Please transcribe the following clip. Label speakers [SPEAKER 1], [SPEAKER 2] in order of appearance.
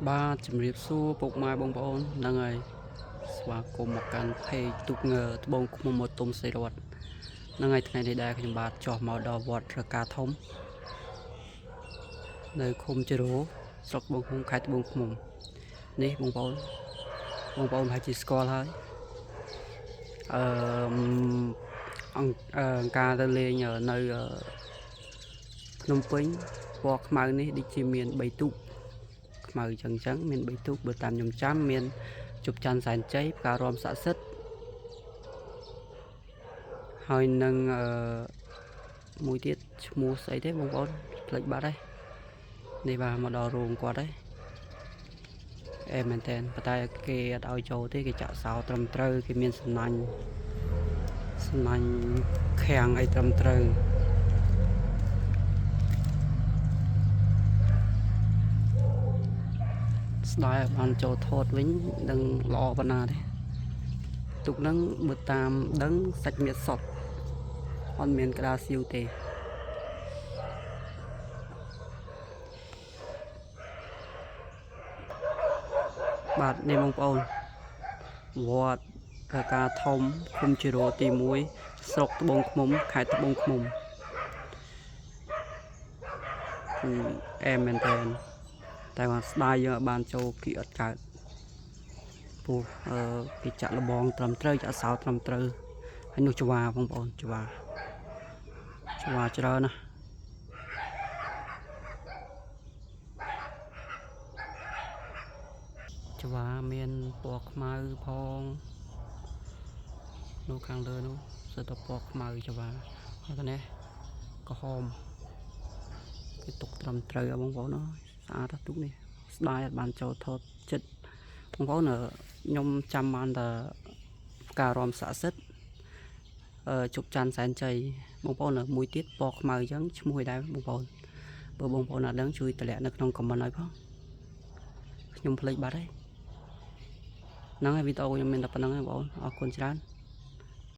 [SPEAKER 1] បាទជំរាបសួរពុកម៉ែបងប្អូនហ្នឹងហើយស្វាគមន៍មកកាន់เพจទូកងើត្បូងឃ្មុំមកទុំសីរតហ្នឹងហើយថ្ងៃនេះដែរខ្ញុំបាទចុះមកដល់វត្តរកាធំនៅឃុំជរោស្រុកត្បូងឃ្មុំខេត្តត្បូងឃ្មុំនេះបងប្អូនប្រហែលជាស្គាល់ហើយអង្គការទៅលេងនៅភ្នំពេញពណ៌ខ្មៅនេះដូចជាមាន3ទូកខ្មៅចឹងមាន3ទូកបើតាមខ្ញុំចាំមានជប់ច័ន្ទសែនជ័យផ្ការរំស័ក្តិសិទ្ធិហើយនឹងមួយទៀតឈ្មោះស្អីទេបងប្អូនភ្លេចបាត់ហើយនេះបាទមកដល់រោងគាត់ហើយមែនតើប៉ុន្តែគេអត់ឲ្យចូលទេគេចាក់សោត្រឹមត្រូវគេមានសំណាញ់ខាំងអីត្រឹមត្រូវស្ដាយឲ្យបានចូលថតវិញនឹងល្អប៉ុណ្ណាទេទុកហ្នឹងបើតាមដឹងសាច់មាសសុតអត់មានក្តារសៀវទេបាទនេះបងប្អូនវត្តរកាធំឃុំជរោទី1ស្រុកត្បូងឃ្មុំខេត្តត្បូងឃ្មុំមែនតើតែមកស្ដាយយើងបានចូលគីអត់កើតពោះគេចាក់លបងត្រឹមត្រូវចាក់សោត្រឹមត្រូវហើយនោះច្វាបងប្អូនច្វាច្រើនណាស់ច្វាមានពណ៌ខ្មៅផងនោះខាងលើនោះសិតតែពណ៌ខ្មៅច្វាហើយទៅនេះក្រហមគេទុកត្រឹមត្រូវបងប្អូនអើយស្អាតទូកនេះស្ដាយអត់បានចូលថតចិត្តបងប្អូនខ្ញុំចាំបានតែផ្ការរំស័ក្តិសិទ្ធិជប់ច័ន្ទសែនជ័យបងប្អូនមួយទៀតពណ៌ខ្មៅអញ្ចឹងឈ្មោះអីដែរបងប្អូនបើបងប្អូនអត់ដឹងជួយតម្លាក់នៅក្នុងខមមិនឲ្យផងខ្ញុំភ្លេចបាត់ហើយហ្នឹងហើយវីដេអូខ្ញុំមានតែប៉ុណ្្នឹងឯងបងប្អូនអរគុណច្រើន